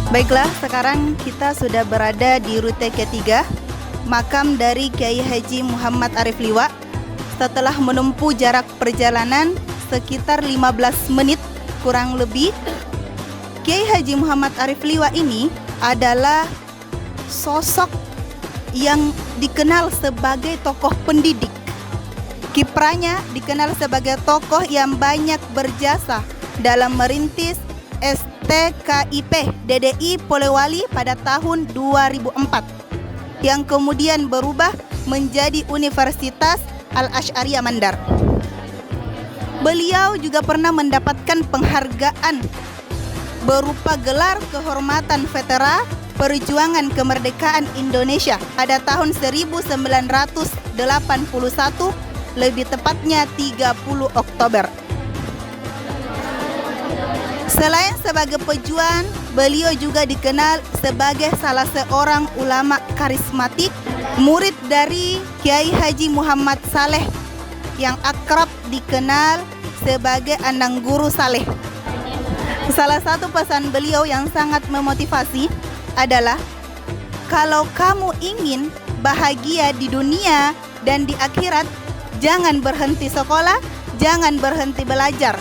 Baiklah, sekarang kita sudah berada di rute ketiga, makam dari Kiai Haji Muhammad Arif Liwa. Setelah menempuh jarak perjalanan sekitar 15 menit kurang lebih, Kiai Haji Muhammad Arif Liwa ini adalah sosok yang dikenal sebagai tokoh pendidik. Kiprahnya dikenal sebagai tokoh yang banyak berjasa dalam merintis STKIP DDI Polewali pada tahun 2004 yang kemudian berubah menjadi Universitas Al-Asy'ariyah Mandar. Beliau juga pernah mendapatkan penghargaan berupa gelar kehormatan Veteran Perjuangan Kemerdekaan Indonesia pada tahun 1981, lebih tepatnya 30 Oktober. Selain sebagai pejuang, beliau juga dikenal sebagai salah seorang ulama karismatik, murid dari Kiai Haji Muhammad Saleh yang akrab dikenal sebagai Anang Guru Saleh. Salah satu pesan beliau yang sangat memotivasi adalah, kalau kamu ingin bahagia di dunia dan di akhirat, jangan berhenti sekolah, jangan berhenti belajar.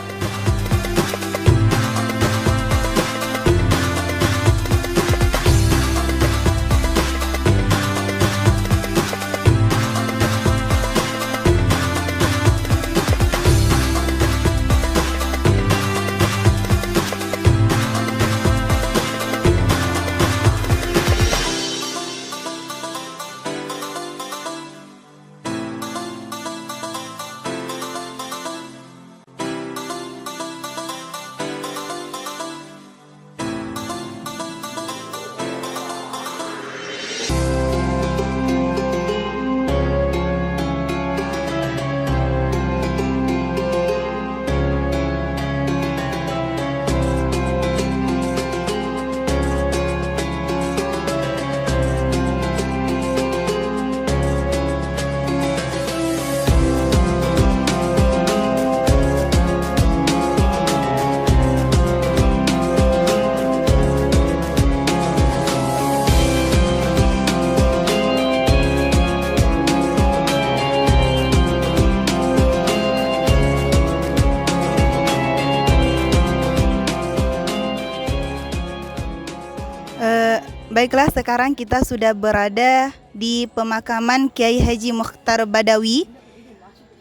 Baiklah, sekarang kita sudah berada di pemakaman Kiai Haji Mukhtar Badawi.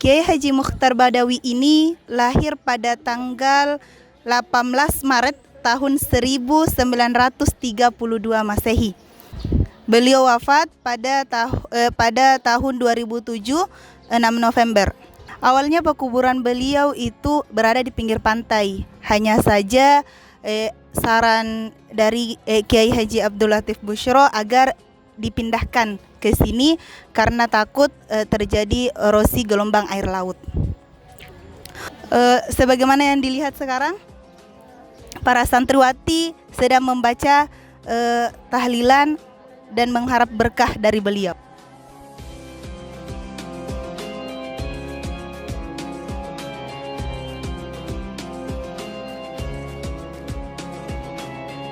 Kiai Haji Mukhtar Badawi ini lahir pada tanggal 18 Maret tahun 1932 Masehi. Beliau wafat pada tahun 2007, 6 November. Awalnya pekuburan beliau itu berada di pinggir pantai. Hanya saja saran dari Kiai Haji Abdul Latif Busyro agar dipindahkan ke sini karena takut terjadi erosi gelombang air laut. Sebagaimana yang dilihat sekarang, para santriwati sedang membaca tahlilan dan mengharap berkah dari beliau.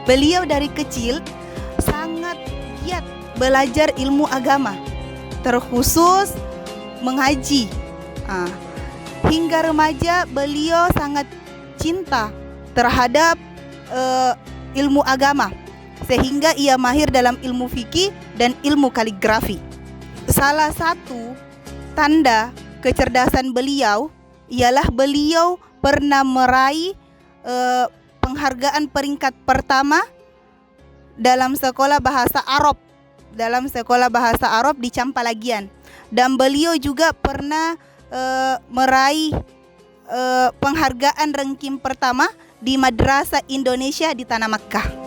Beliau dari kecil sangat giat belajar ilmu agama, terkhusus mengaji. Hingga remaja beliau sangat cinta terhadap ilmu agama, sehingga ia mahir dalam ilmu fikih dan ilmu kaligrafi. Salah satu tanda kecerdasan beliau ialah beliau pernah meraih penghargaan peringkat pertama dalam sekolah bahasa Arab di Campalagian, dan beliau juga pernah meraih penghargaan ranking pertama di Madrasah Indonesia di Tanah Makkah.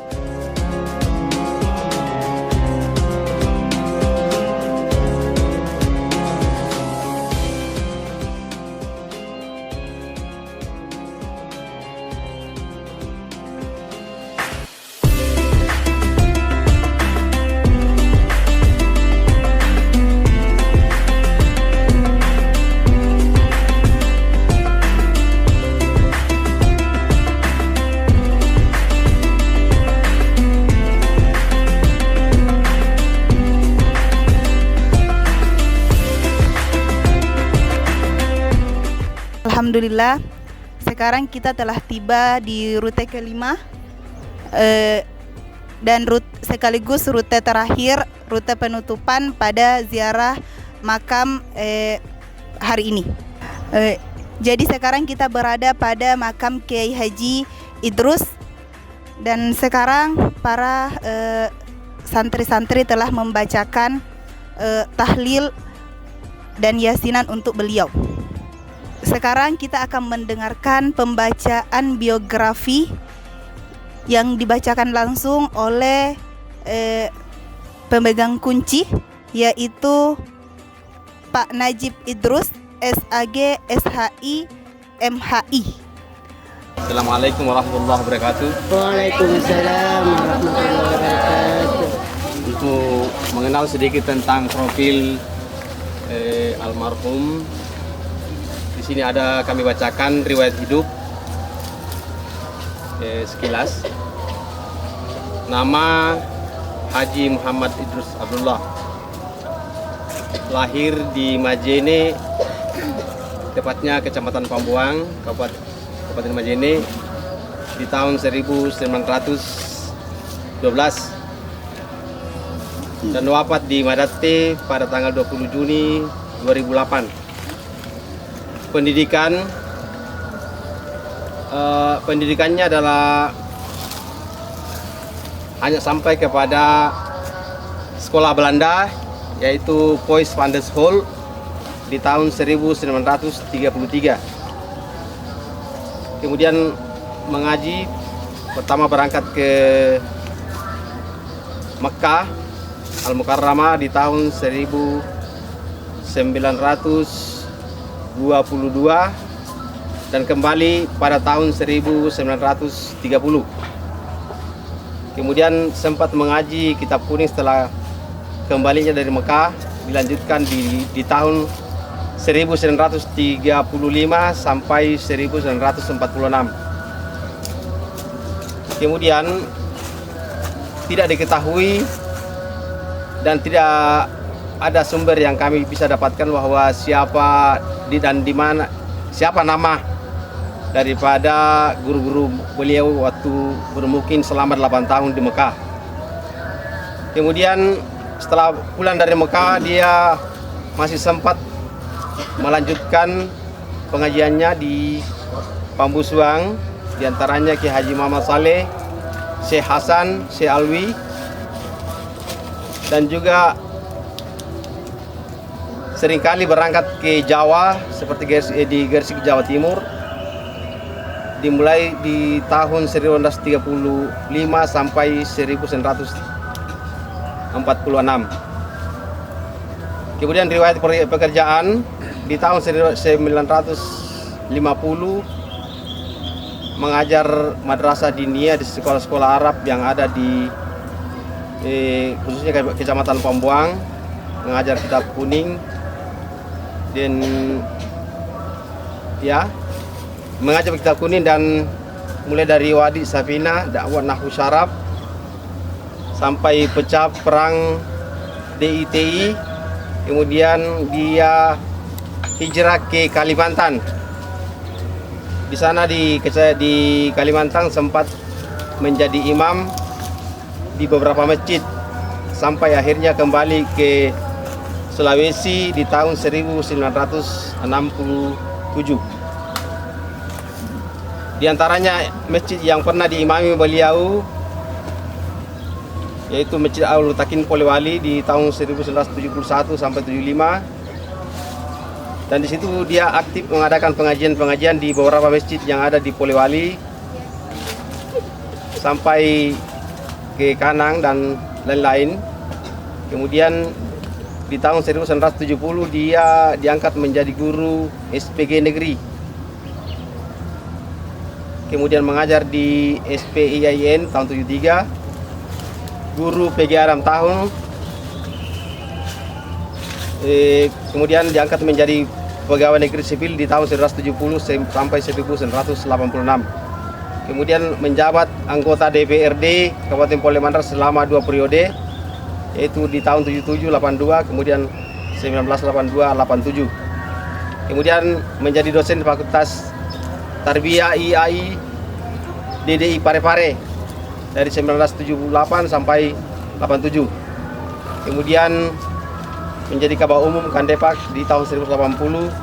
Alhamdulillah, sekarang kita telah tiba di rute kelima dan sekaligus rute terakhir, rute penutupan pada ziarah makam hari ini. Jadi sekarang kita berada pada makam Kiai Haji Idrus, dan sekarang para santri-santri telah membacakan tahlil dan yasinan untuk beliau. Sekarang kita akan mendengarkan pembacaan biografi yang dibacakan langsung oleh pemegang kunci, yaitu Pak Najib Idrus, SAG, SHI, MHI. Assalamualaikum warahmatullahi wabarakatuh. Waalaikumsalam warahmatullahi wabarakatuh. Untuk mengenal sedikit tentang profil almarhum, di sini ada kami bacakan riwayat hidup sekilas. Nama Haji Muhammad Idrus Abdullah, lahir di Majene, tepatnya Kecamatan Pambuang, Kabupaten Majene, di tahun 1912 dan wafat di Madate pada tanggal 20 Juni 2008. Pendidikannya adalah hanya sampai kepada sekolah Belanda, yaitu Poys van der School di tahun 1933. Kemudian mengaji, pertama berangkat ke Mekah Al-Mukarramah di tahun 1922 dan kembali pada tahun 1930. Kemudian sempat mengaji kitab kuning setelah kembalinya dari Mekah, dilanjutkan di tahun 1935 sampai 1946. Kemudian tidak diketahui dan tidak ada sumber yang kami bisa dapatkan bahwa siapa nama daripada guru-guru beliau waktu bermukim selama 8 tahun di Mekah. Kemudian setelah pulang dari Mekah, dia masih sempat melanjutkan pengajiannya di Pambusuang, diantaranya Ki Haji Muhammad Saleh, Syekh Hasan, Syekh Alwi, dan juga seringkali berangkat ke Jawa seperti di Gresik, Jawa Timur, dimulai di tahun 1935 sampai 1946. Kemudian riwayat pekerjaan di tahun 1950 mengajar madrasah diniyah di sekolah-sekolah Arab yang ada di khususnya Kecamatan Pambuang, mengajar kitab kuning dan mengajar kitab kuning dan mulai dari Wadi Safina, dakwah Nahwu Syaraf sampai pecah perang DITI. Kemudian dia hijrah ke Kalimantan. Di sana di Kalimantan sempat menjadi imam di beberapa masjid sampai akhirnya kembali ke Sulawesi di tahun 1967. Di antaranya masjid yang pernah diimami beliau yaitu Masjid Al-Mutakin Polewali di tahun 1971 sampai 75. Dan di situ dia aktif mengadakan pengajian-pengajian di beberapa masjid yang ada di Polewali sampai ke Kanang dan lain-lain. Kemudian di tahun 1970 dia diangkat menjadi guru SPG negeri. Kemudian mengajar di SPIAIN tahun 73. Guru PGA 6 tahun, kemudian diangkat menjadi pegawai negeri sipil di tahun 1970 sampai 1986. Kemudian menjabat anggota DPRD Kabupaten Polewali selama 2 periode, yaitu di tahun 77-82, kemudian 1982-87. kemudian menjadi dosen Fakultas Tarbiyah IAI DDI Parepare dari 1978 sampai 87. Kemudian menjadi Kabah Umum Kandepak di tahun 1986.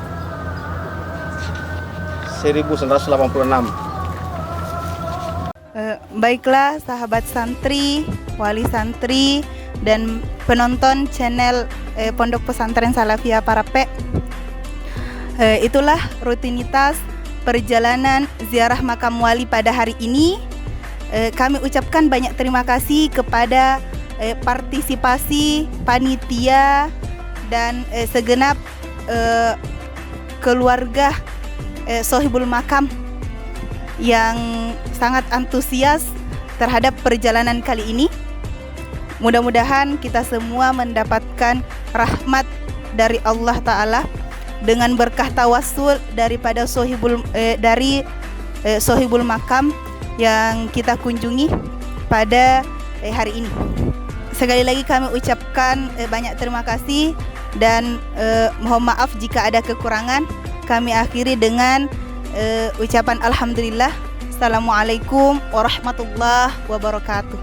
Baiklah sahabat santri, wali santri, dan penonton channel Pondok Pesantren Salafiyah Parape. Itulah rutinitas perjalanan ziarah makam wali pada hari ini. Kami ucapkan banyak terima kasih kepada partisipasi panitia dan segenap keluarga Sohibul Makam yang sangat antusias terhadap perjalanan kali ini. Mudah-mudahan kita semua mendapatkan rahmat dari Allah Ta'ala dengan berkah tawassul daripada Sohibul Makam yang kita kunjungi pada hari ini. Sekali lagi kami ucapkan banyak terima kasih dan mohon maaf jika ada kekurangan. Kami akhiri dengan ucapan alhamdulillah. Assalamualaikum warahmatullahi wabarakatuh.